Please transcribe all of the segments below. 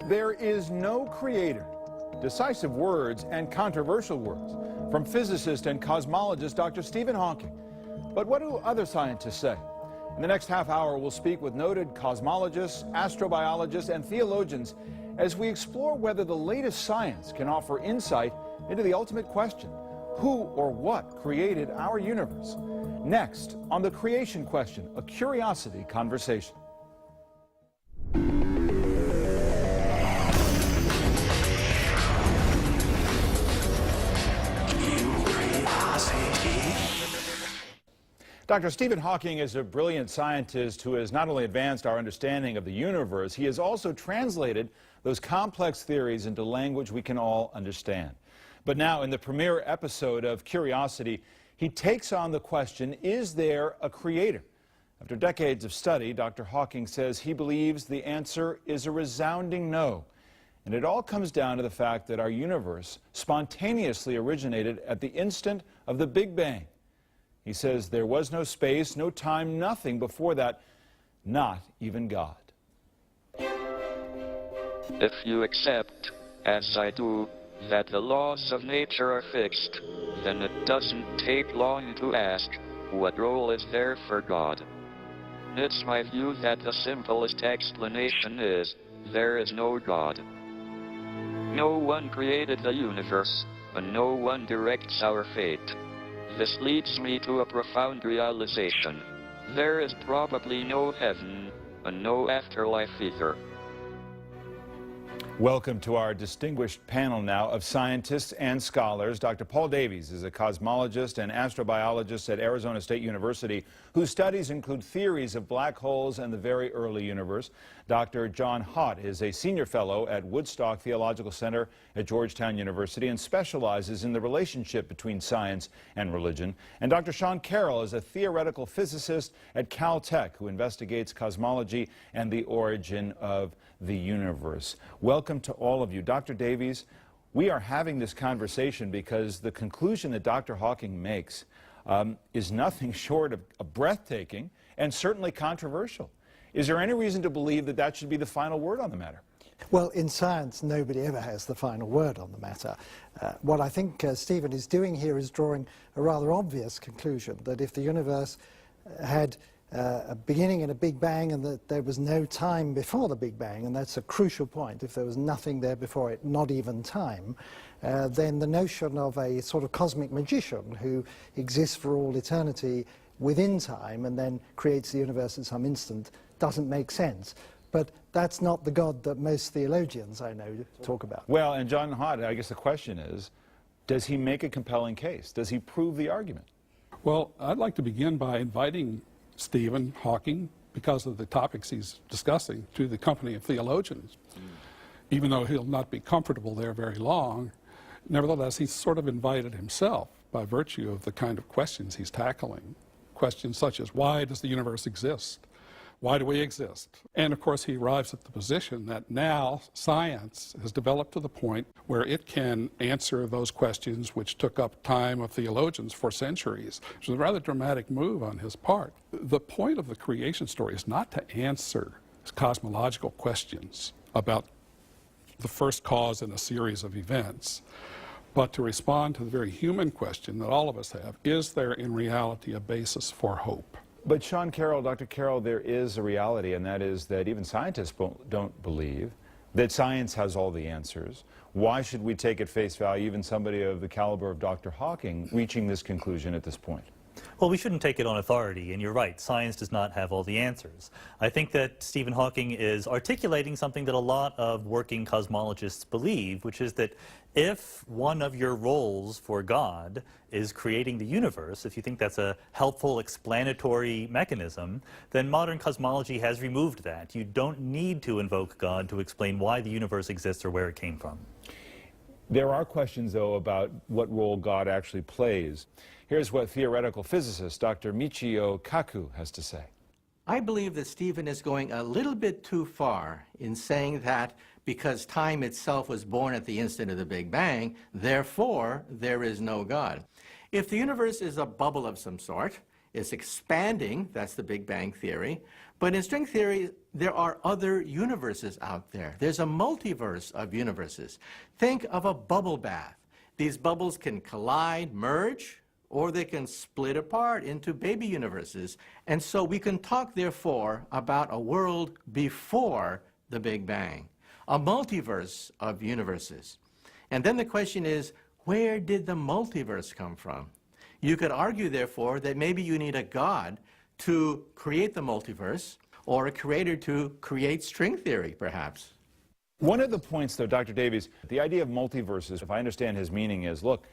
There is no creator. Decisive words and controversial words from physicist and cosmologist Dr. Stephen Hawking. But what do other scientists say? In the next half hour, we'll speak with noted cosmologists, astrobiologists, and theologians as we explore whether the latest science can offer insight into the ultimate question: who or what created our universe? Next, on the creation question, a curiosity conversation. Dr. Stephen Hawking is a brilliant scientist who has not only advanced our understanding of the universe, he has also translated those complex theories into language we can all understand. But now, in the premiere episode of Curiosity, he takes on the question, is there a creator? After decades of study, Dr. Hawking says he believes the answer is a resounding no. And it all comes down to the fact that our universe spontaneously originated at the instant of the Big Bang. He says there was no space, no time, nothing before that, not even God. If you accept, as I do, that the laws of nature are fixed, then it doesn't take long to ask, what role is there for God? It's my view that the simplest explanation is, there is no God. No one created the universe, and no one directs our fate. This leads me to a profound realization. There is probably no heaven, and no afterlife either. Welcome to our distinguished panel now of scientists and scholars. Dr. Paul Davies is a cosmologist and astrobiologist at Arizona State University whose studies include theories of black holes and the very early universe. Dr. John Hott is a senior fellow at Woodstock Theological Center at Georgetown University and specializes in the relationship between science and religion. And Dr. Sean Carroll is a theoretical physicist at Caltech who investigates cosmology and the origin of the universe. Welcome to all of you. Dr. Davies, we are having this conversation because the conclusion that Dr. Hawking makes is nothing short of breathtaking and certainly controversial. Is there any reason to believe that that should be the final word on the matter? Well, in science, nobody ever has the final word on the matter. What I think Stephen is doing here is drawing a rather obvious conclusion, that if the universe had a beginning and a Big Bang, and that there was no time before the Big Bang, and that's a crucial point. If there was nothing there before it, not even time, then the notion of a sort of cosmic magician who exists for all eternity within time and then creates the universe at some instant doesn't make sense. But that's not the God that most theologians I know talk about. Well, and John Hott, I guess the question is, does he make a compelling case? Does he prove the argument? Well, I'd like to begin by inviting Stephen Hawking, because of the topics he's discussing, to the company of theologians. Even though he'll not be comfortable there very long, nevertheless, he's sort of invited himself by virtue of the kind of questions he's tackling. Questions such as, why does the universe exist? Why do we exist? And of course, he arrives at the position that now science has developed to the point where it can answer those questions which took up time of theologians for centuries, which is a rather dramatic move on his part. The point of the creation story is not to answer cosmological questions about the first cause in a series of events, but to respond to the very human question that all of us have: is there in reality a basis for hope? But Sean Carroll, Dr. Carroll, there is a reality, and that is that even scientists don't believe that science has all the answers. Why should we take at face value even somebody of the caliber of Dr. Hawking reaching this conclusion at this point? Well, we shouldn't take it on authority, and you're right, science does not have all the answers. I think that Stephen Hawking is articulating something that a lot of working cosmologists believe, which is that if one of your roles for God is creating the universe, if you think that's a helpful explanatory mechanism, then modern cosmology has removed that. You don't need to invoke God to explain why the universe exists or where it came from. There are questions, though, about what role God actually plays. Here's what theoretical physicist Dr. Michio Kaku has to say. I believe that Stephen is going a little bit too far in saying that because time itself was born at the instant of the Big Bang, therefore there is no God. If the universe is a bubble of some sort, It's expanding, that's the Big Bang theory. But in string theory, there are other universes out there. There's a multiverse of universes. Think of a bubble bath. These bubbles can collide, merge, or they can split apart into baby universes. And so we can talk, therefore, about a world before the Big Bang, a multiverse of universes. And then the question is, where did the multiverse come from? You could argue, therefore, that maybe you need a God to create the multiverse, or a creator to create string theory, perhaps. One of the points, though, Dr. Davies, the idea of multiverses, if I understand his meaning, is, look,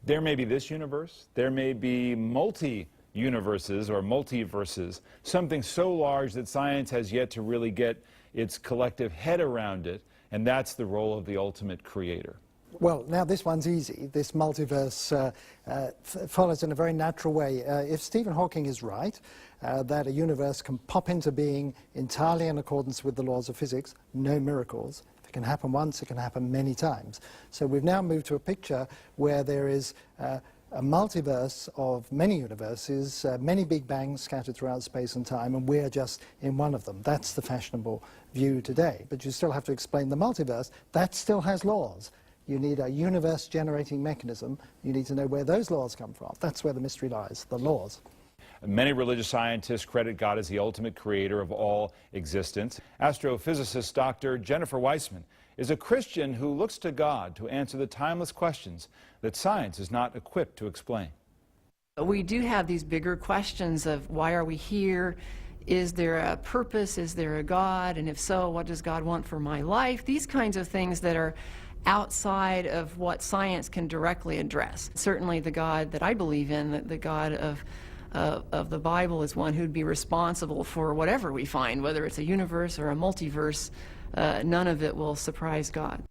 there may be this universe, there may be multi-universes or multiverses, something so large that science has yet to really get its collective head around it, and that's the role of the ultimate creator. Well, now this one's easy. This multiverse follows in a very natural way. If Stephen Hawking is right, that a universe can pop into being entirely in accordance with the laws of physics, no miracles. If it can happen once, it can happen many times. So we've now moved to a picture where there is a multiverse of many universes, many big bangs scattered throughout space and time, and we're just in one of them. That's the fashionable view today. But you still have to explain the multiverse. That still has laws. You need a universe-generating mechanism. You need to know where those laws come from. That's where the mystery lies, the laws. Many religious scientists credit God as the ultimate creator of all existence. Astrophysicist Dr. Jennifer Weissman is a Christian who looks to God to answer the timeless questions that science is not equipped to explain. We do have these bigger questions of why are we here? Is there a purpose? Is there a God? And if so, what does God want for my life? These kinds of things that are outside of what science can directly address. Certainly the God that I believe in, the God of the Bible, is one who'd be responsible for whatever we find, whether it's a universe or a multiverse. None of it will surprise God.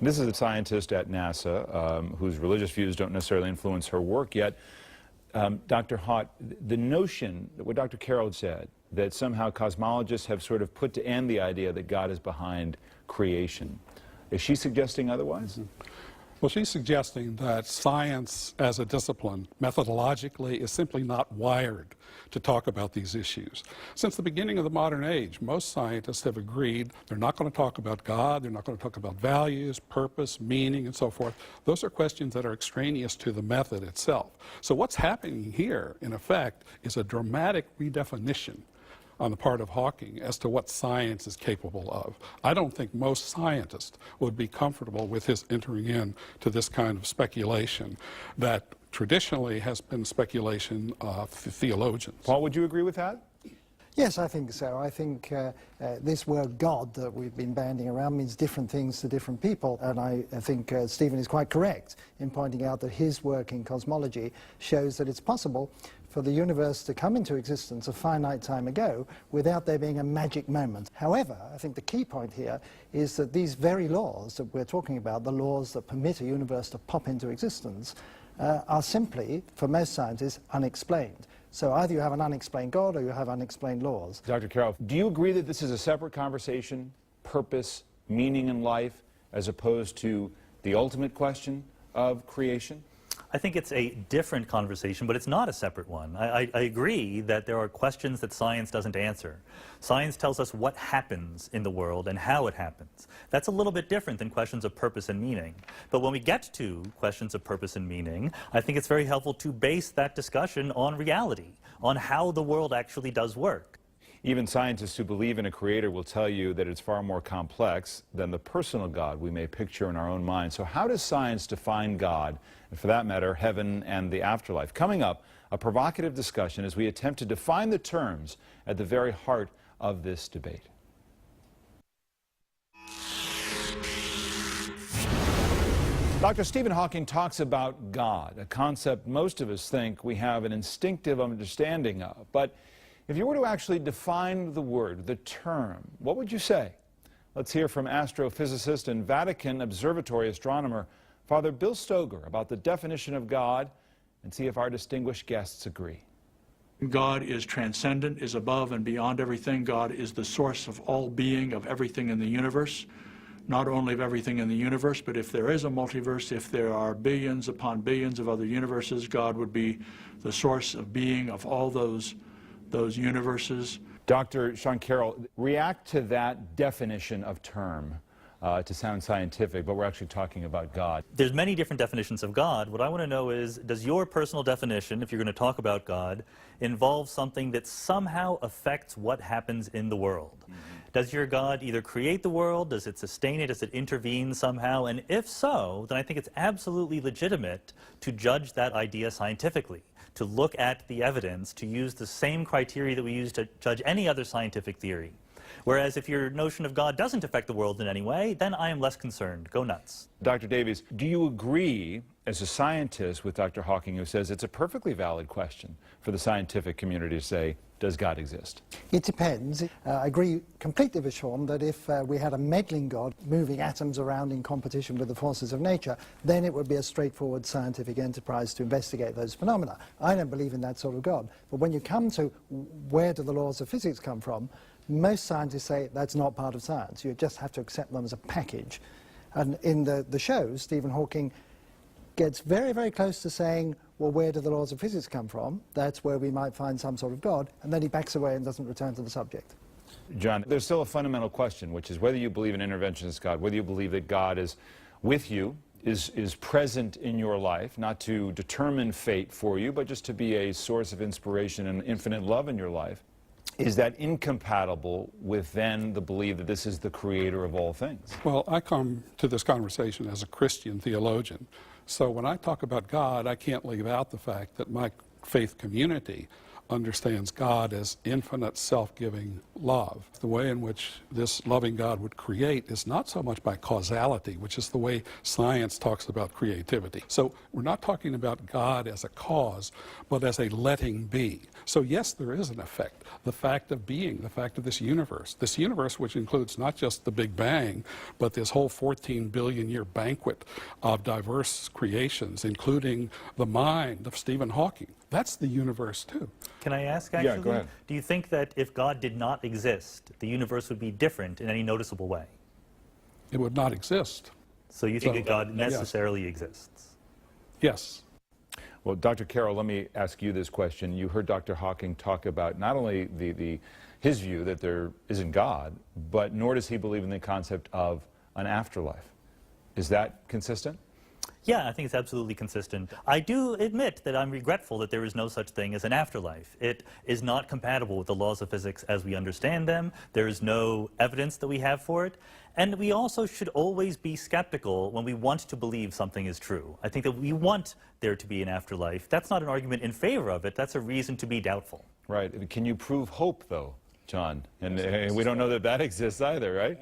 This is a scientist at NASA whose religious views don't necessarily influence her work yet. Dr. Hott, the notion, what Dr. Carroll said, that somehow cosmologists have sort of put to end the idea that God is behind creation, is she suggesting otherwise? Well, she's suggesting that science as a discipline, methodologically, is simply not wired to talk about these issues. Since the beginning of the modern age, most scientists have agreed they're not going to talk about God, they're not going to talk about values, purpose, meaning, and so forth. Those are questions that are extraneous to the method itself. So what's happening here, in effect, is a dramatic redefinition on the part of Hawking as to what science is capable of. I don't think most scientists would be comfortable with his entering into this kind of speculation that traditionally has been speculation of theologians. Paul, would you agree with that? Yes, I think so. I think this word God that we've been banding around means different things to different people, and I think Stephen is quite correct in pointing out that his work in cosmology shows that it's possible for the universe to come into existence a finite time ago without there being a magic moment. However, I think the key point here is that these very laws that we're talking about, the laws that permit a universe to pop into existence, are simply, for most scientists, unexplained. So either you have an unexplained God or you have unexplained laws. Dr. Carroll, do you agree that this is a separate conversation, purpose, meaning in life, as opposed to the ultimate question of creation? I think it's a different conversation, but it's not a separate one. I agree that there are questions that science doesn't answer. Science tells us what happens in the world and how it happens. That's a little bit different than questions of purpose and meaning. But when we get to questions of purpose and meaning, I think it's very helpful to base that discussion on reality, on how the world actually does work. Even scientists who believe in a creator will tell you that it's far more complex than the personal God we may picture in our own mind. So how does science define God, and for that matter, heaven and the afterlife? Coming up, a provocative discussion as we attempt to define the terms at the very heart of this debate. Dr. Stephen Hawking talks about God, a concept most of us think we have an instinctive understanding of. But if you were to actually define the word, the term, what would you say? Let's hear from astrophysicist and Vatican Observatory astronomer Father Bill Stoger about the definition of God and see if our distinguished guests agree. God is transcendent, is above and beyond everything. God is the source of all being, of everything in the universe. not only of everything in the universe, but if there is a multiverse, if there are billions upon billions of other universes, God would be the source of being of all those universes. Dr. Sean Carroll, react to that definition of term. To sound scientific, but we're actually talking about God. There's many different definitions of God. What I want to know is, does your personal definition, if you're going to talk about God, involve something that somehow affects what happens in the world? Does your God either create the world? Does it sustain it? Does it intervene somehow? And if so, then I think it's absolutely legitimate to judge that idea scientifically, to look at the evidence, to use the same criteria that we use to judge any other scientific theory. Whereas if your notion of God doesn't affect the world in any way, then I am less concerned. Go nuts. Dr. Davies, do you agree as a scientist with Dr. Hawking, who says it's a perfectly valid question for the scientific community to say, does God exist? It depends. I agree completely with Sean that if we had a meddling God moving atoms around in competition with the forces of nature, then it would be a straightforward scientific enterprise to investigate those phenomena. I don't believe in that sort of God. But when you come to where do the laws of physics come from, most scientists say that's not part of science. You just have to accept them as a package. And in the show, Stephen Hawking gets very, very close to saying, well, where do the laws of physics come from? That's where we might find some sort of God. And then he backs away and doesn't return to the subject. John, there's still a fundamental question, which is whether you believe in interventionist God, whether you believe that God is with you, is present in your life, not to determine fate for you, but just to be a source of inspiration and infinite love in your life. Is that incompatible with then the belief that this is the creator of all things? Well, I come to this conversation as a Christian theologian. So when I talk about God, I can't leave out the fact that my faith community understands God as infinite self-giving love. The way in which this loving God would create is not so much by causality, which is the way science talks about creativity. So we're not talking about God as a cause, but as a letting be. So yes, there is an effect. The fact of being, the fact of this universe which includes not just the Big Bang, but this whole 14 billion year banquet of diverse creations, including the mind of Stephen Hawking. That's the universe too. Can I ask, actually? Yeah, go ahead. Do you think that if God did not exist, the universe would be different in any noticeable way? It would not exist. So you think that God necessarily exists? Yes. Well, Dr. Carroll, let me ask you this question. You heard Dr. Hawking talk about not only his view that there isn't God, but nor does he believe in the concept of an afterlife. Is that consistent? Yeah, I think it's absolutely consistent. I do admit that I'm regretful that there is no such thing as an afterlife. It is not compatible with the laws of physics as we understand them. There is no evidence that we have for it. And we also should always be skeptical when we want to believe something is true. I think that we want there to be an afterlife. That's not an argument in favor of it. That's a reason to be doubtful. Right. Can you prove hope, though, John? And we don't know that that exists either, right?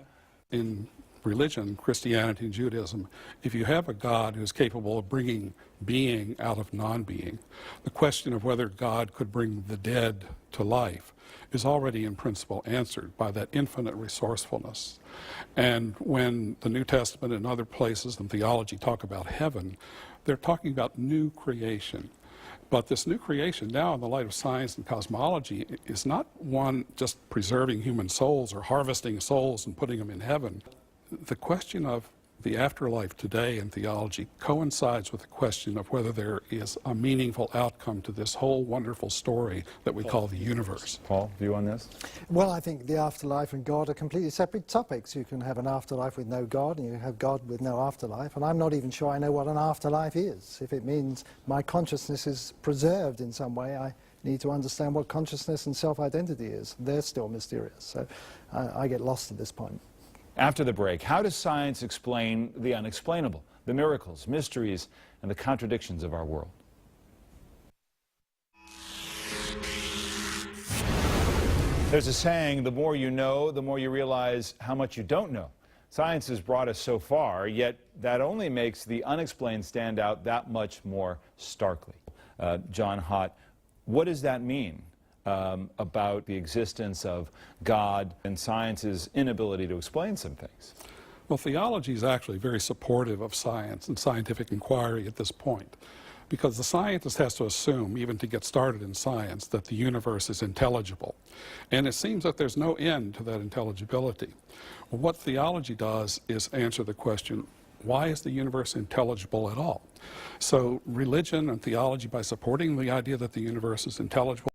In religion, Christianity and Judaism, if you have a God who's capable of bringing being out of non-being, the question of whether God could bring the dead to life is already in principle answered by that infinite resourcefulness. And when the New Testament and other places in theology talk about heaven, they're talking about new creation. But this new creation now in the light of science and cosmology is not one just preserving human souls or harvesting souls and putting them in heaven. The question of the afterlife today in theology coincides with the question of whether there is a meaningful outcome to this whole wonderful story that we call the universe. Paul, view on this? Well, I think the afterlife and God are completely separate topics. You can have an afterlife with no God, and you have God with no afterlife. And I'm not even sure I know what an afterlife is. If it means my consciousness is preserved in some way, I need to understand what consciousness and self-identity is. They're still mysterious. So I get lost at this point. After the break, how does science explain the unexplainable, the miracles, mysteries, and the contradictions of our world? There's a saying, the more you know, the more you realize how much you don't know. Science has brought us so far, yet that only makes the unexplained stand out that much more starkly. John Hott, what does that mean about the existence of God and science's inability to explain some things? Well, theology is actually very supportive of science and scientific inquiry at this point. because the scientist has to assume, even to get started in science, that the universe is intelligible. And it seems that there's no end to that intelligibility. Well, what theology does is answer the question, why is the universe intelligible at all? So religion and theology, by supporting the idea that the universe is intelligible,